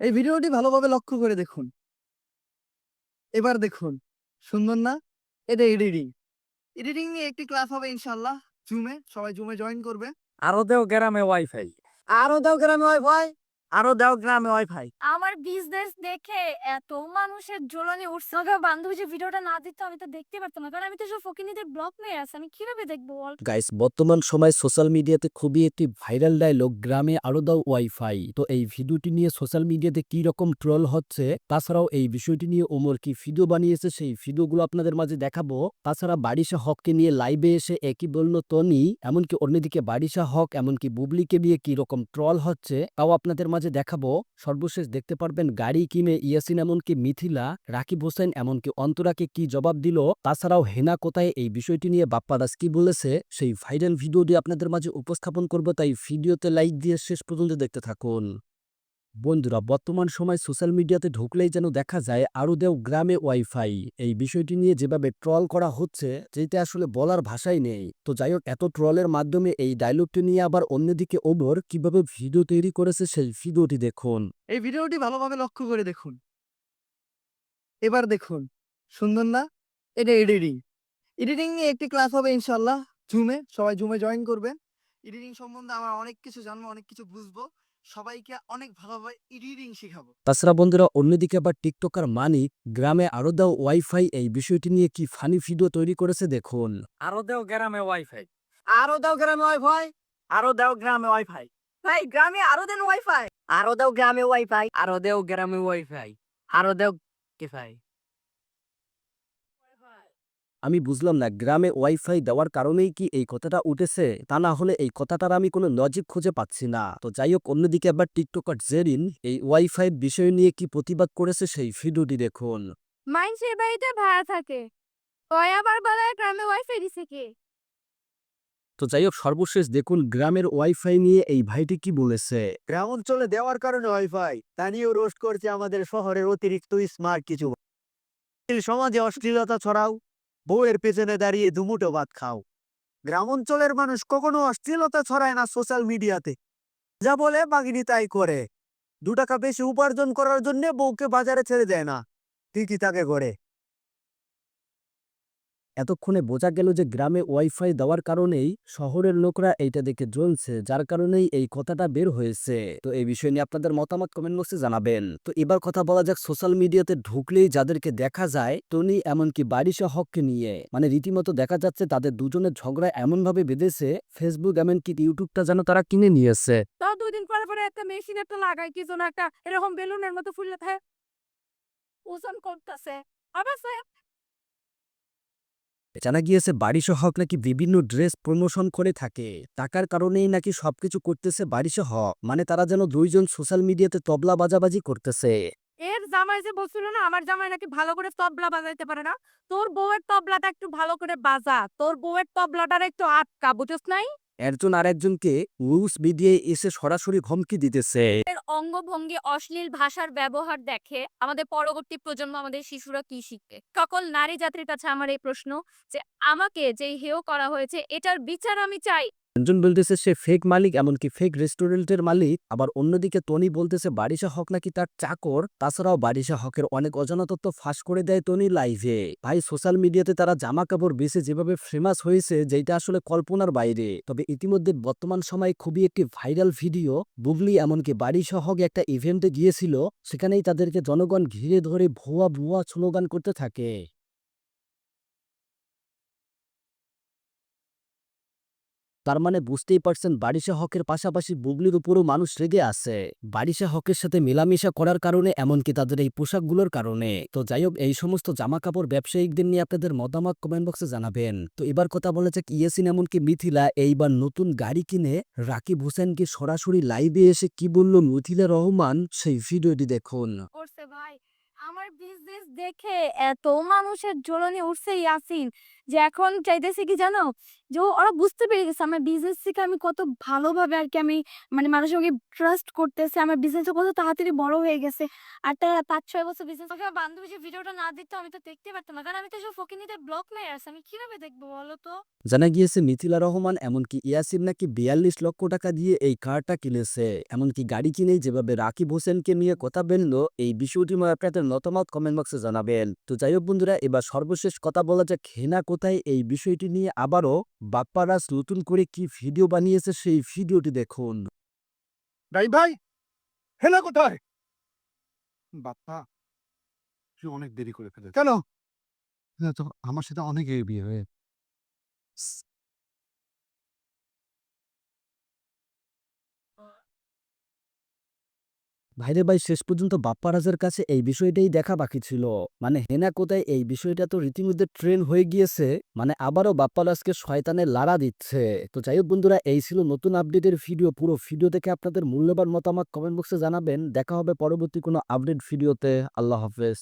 এই ভিডিওটি ভালোভাবে লক্ষ্য করে দেখুন। এবার দেখুন, সুন্দর না? এটা এডিটিং। এডিটিং নিয়ে একটি ক্লাস হবে ইনশাআল্লাহ জুমে। সবাই জুমে জয়েন করবে। আরো দেও গ্রামে ওয়াইফাই। আরো দাও গ্রামে ওয়াইফাই, আরো দাও গ্রামে ওয়াইফাই। আমার বিজনেস দেখে এত মানুষের জ্বলনে উঠছে। আমাকে বান্ধবী যে ভিডিওটা না দিত আমি তো দেখতে পারতাম না, কারণ আমি তো সব ফকিনীদের ব্লক মেয়ে আছে, আমি কিভাবে দেখবো বল? গাইস, বর্তমান সময় সোশ্যাল মিডিয়াতে খুবই একটি ভাইরাল ডায়লগ, গ্রামে আরো দাও ওয়াইফাই। তো এই ভিডিওটি নিয়ে সোশ্যাল মিডিয়াতে কি রকম ট্রোল হচ্ছে, তাছাড়াও এই বিষয়টি নিয়ে ওমর কি ভিডিও বানিয়েছে সেই ভিডিওগুলো আপনাদের মাঝে দেখাবো। তাছাড়া বারিশা হককে নিয়ে লাইভে এসে একই বলল টনি, এমনকি অন্যদিকে বারিশা হক এমনকি বুবলিকে নিয়ে কি রকম ট্রল হচ্ছে তাও আপনাদের মাঝে দেখাবো। সর্বশেষ দেখতে পারবেন গাড়ি কিনে ইয়াসিন এমনকি মিথিলা, রাকিব হোসেন এমনকি অন্তরাকে কি জবাব দিল। তাছাড়াও হেনা কোথায় এই বিষয়টি নিয়ে বাপ্পা দাস কি বলেছে সেই ভাইরাল ভিডিওটি আপনাদের মাঝে উপস্থাপন করব, তাই ভিডিওতে লাইক দিয়ে শেষ পর্যন্ত দেখতে থাকুন। বন্ধুরা, বর্তমান সময় সোশ্যাল মিডিয়াতে ঢুকলেই যেন দেখা যায় আরো দেও গ্রামে ওয়াইফাই। এই বিষয়টি নিয়ে যেভাবে ট্রল করা হচ্ছে যেটা আসলে বলার ভাষাই নেই। তো যাই হোক, এত ট্রলের মাধ্যমে এই ডায়লগটি নিয়ে আবার অন্যদিকে ওমর কিভাবে ভিডিও তৈরি করেছে সেই ভিডিওটি দেখুন। এই ভিডিওটি ভালোভাবে লক্ষ্য করে দেখুন। এবার দেখুন, সুন্দর না? এটা এডিটিং। এডিটিং নিয়ে একটি ক্লাস হবে ইনশাআল্লাহ জুমে। সবাই জুমে জয়েন করবেন। এডিটিং সম্বন্ধে আমরা অনেক কিছু জানবো, অনেক কিছু বুঝবো। সবাইকে অনেক ভালোভাবে এডিটিং শিখাবো। তাছাড়া বন্ধুরা, অন্যদিকে আবার টিকটকার মানিক গ্রামে আরো দাও ওয়াইফাই এই বিষয়টি নিয়ে কি ফানি ভিডিও তৈরি করেছে দেখুন। আরো দেও গ্রামে ওয়াইফাই। আরো দাও গ্রামে ওয়াইফাই, আরো দাও গ্রামে ওয়াইফাই। ভাই গ্রামে আরো দেন ওয়াইফাই। আরো দাও গ্রামে ওয়াইফাই, আরো দেও গ্রামে ওয়াইফাই। আরো দাও কিফাই। আমি বুঝলাম না, গ্রামে ওয়াইফাই দেওয়ার কারণেই কি এই কথাটা উঠেছে? তা না হলে এই কথাটার আমি কোনো লজিক খুঁজে পাচ্ছি না। তো যাই হোক, অন্যদিকে আবার টিকটকার জেরিন এই ওয়াইফাই বিষয় নিয়ে কি প্রতিবাদ করেছে সেই ভিডিওটি দেখুন। মানুষের বাড়িতে ভাড়া থাকে, ওই আবার বলে গ্রামে ওয়াইফাই দিছে কে? তো যাই হোক, সর্বশেষ দেখুন গ্রামের ওয়াইফাই নিয়ে এই ভাইটি কি বলেছে। গ্রাম অঞ্চলে দেওয়ার কারণে ওয়াইফাই তা নিয়েও রোস্ট করছে আমাদের শহরের অতিরিক্ত স্মার্ট কিছু। সমাজে অশ্লীলতা ছড়াও, বউয়ের পেছনে দাঁড়িয়ে দুমুঠো ভাত খাও। গ্রাম অঞ্চলের মানুষ কখনো অশ্লীলতা ছড়ায় না সোশ্যাল মিডিয়াতে। যা বলে বাঘিনী তাই করে। 2 টাকা বেশি উপার্জন করার জন্য বউকে বাজারে ছেড়ে দেয় না, ঠিকই তাকে করে। এতক্ষণে বোঝা গেল যে গ্রামে ওয়াইফাই দেওয়ার কারণেই শহরের লোকরা এইটা দেখে জ্বলছে, যার কারণেই এই কথাটা বের হয়েছে। তো এই বিষয় নিয়ে আপনাদের মতামত কমেন্ট বক্সে জানাবেন। তো এবার কথা বলা যাক সোশ্যাল মিডিয়াতে ঢুকলেই যাদেরকে দেখা যায় টনি এমনকি বারিশা হককে নিয়ে, মানে রীতিমতো দেখা যাচ্ছে তাদের দুজনের ঝগড়া এমনভাবে বেঁধেছে ফেসবুক এমনকি ইউটিউবটা যেন তারা কিনে নিয়েছে। তাও 2 দিন পরে পরে একটা মেশিন একটা লাগাই, কি যেন একটা এরকম বেলুনের মতো ফুলে থাকে, ওজন করতেছে। আবার জানা গিয়েছে বারিশা হক নাকি বিভিন্ন ড্রেস প্রমোশন করে থাকে, টাকার কারণেই নাকি সবকিছু করতেছে বারিশা হক, মানে তারা যেন দুইজন সোশ্যাল মিডিয়াতে তবলা বাজাবাজি করতেছে। এর জামাই যে বলছিল না আমার জামাই নাকি ভালো করে তবলা বাজাইতে পারে না, তোর বউয়ের তবলাটা একটু ভালো করে বাজা, তোর বউয়ের তবলাটার একটু আটকা, বুঝছ নাই? একজন আরেকজনকে ইউএসবি দিয়ে এসে সরাসরি ধমকি দিতেছে। এর অঙ্গভঙ্গি অশ্লীল ভাষার ব্যবহার দেখে আমাদের পরবর্তী প্রজন্ম, আমাদের শিশুরা কি শিখবে? সকল নারী জাতির কাছে আমার এই প্রশ্ন, যে আমাকে যেই হেয় করা হয়েছে এটার বিচার আমি চাই। একজন বলতেছে সে ফেক মালিক এমনকি ফেক রেস্টুরেন্টের মালিক, আবার অন্যদিকে টনি বলতেছে বারিশা হক নাকি তার চাকর। তাছাড়াও বারিশা হকের অনেক অজানা তথ্য ফাঁস করে দেয় টনি লাইভে। ভাই, সোশ্যাল মিডিয়াতে তারা জামা কাপড় বেছে যেভাবে ফেমাস হয়েছে যেটা আসলে কল্পনার বাইরে। তবে ইতিমধ্যে বর্তমান সময়ে খুবই একটি ভাইরাল ভিডিও, বুবলি এমনকি বারিশা হক একটা ইভেন্টে গিয়েছিল, সেখানেই তাদেরকে জনগণ ঘিরে ধরে ভুয়া ভুয়া স্লোগান করতে থাকে। তার মানে বুঝতেই পারছেন বারিশা হকের পাশাপাশি বুবলির উপরও মানুষ রেগে আছে বারিশা হকের সাথে মেলামেশা করার কারণে, এমনকি তাদের এই পোশাকগুলোর কারণে। তো যাই হোক, এই সমস্ত জামা কাপড় ব্যবসায়িকদের নিয়ে আপনাদের মতামত কমেন্ট বক্সে জানাবেন। তো এবার কথা বলা যাক ইয়াসিন এমনকি মিথিলা এইবার নতুন গাড়ি কিনে রাকিব হোসেনকে সরাসরি লাইভে এসে কি বলল মিথিলা রহমান সেই ভিডিওটি দেখুন। করছে ভাই, আমার বিজনেস দেখে এত মানুষের জ্বলনে উঠছে ইয়াসিন, যে এখন চাইতেছে কি জানো, যে ওরা বুঝতে পেরে গেছে আমার বিজনেস থেকে আমি কত ভালোভাবে আর কি আমি মানে মানুষের আমাকে ট্রাস্ট করতেছে, আমার বিজনেসটা কত তাড়াতাড়ি বড় হয়ে গেছে। আর তারা ৫-৬ বছর বিজনেস আমাকে আমার বান্ধবী যে ভিডিওটা না দিত আমি তো দেখতে পারতাম না, কারণ আমি তো সব ফকিনীদের ব্লক মেয়ার্স, আমি কিভাবে দেখবো বলো তো? জানা গিয়েছে মিথিলা রহমান এমনকি ইয়াসির নাকি ৪২ লক্ষ টাকা দিয়ে এই কারটা কিনেছে। এমনকি গাড়ি কিনেই যেভাবে রাকিব হোসেনকে নিয়ে কথা বললো, এই বিষয়টি নিয়ে আপনাদের মতামত কমেন্ট বক্সে জানাবেন। তো যাই হোক বন্ধুরা, এবার সর্বশেষ কথা বলা যাক হেনা কোথায়। এই বিষয়টি নিয়ে আবারও বাপ্পারাজ নতুন করে কি ভিডিও বানিয়েছে সেই ভিডিওটি দেখুন। ভাই ভাই, হেনা কোথায়? বাপ্পা, তুই অনেক দেরি করে ফেলে কেন? না তো আমার সাথে অনেক বিয়ে হয়ে ভাইরে ভাই, শেষ পর্যন্ত বাপ্পারাজের কাছে এই বিষয়টাই দেখা বাকি ছিল। মানে হেনা কোথায় এই বিষয়টা তো রীতিমধ্যে ট্রেন্ড হয়ে গিয়েছে। মানে আবারও বাপ্পারাজকে শয়তানের লাড়া দিচ্ছে। তো যাই হোক বন্ধুরা, এই ছিল নতুন আপডেটের ভিডিও। পুরো ভিডিও দেখে আপনাদের মূল্যবান মতামত কমেন্ট বক্সে জানাবেন। দেখা হবে পরবর্তী কোনো আপডেট ভিডিওতে। আল্লাহ হাফেজ।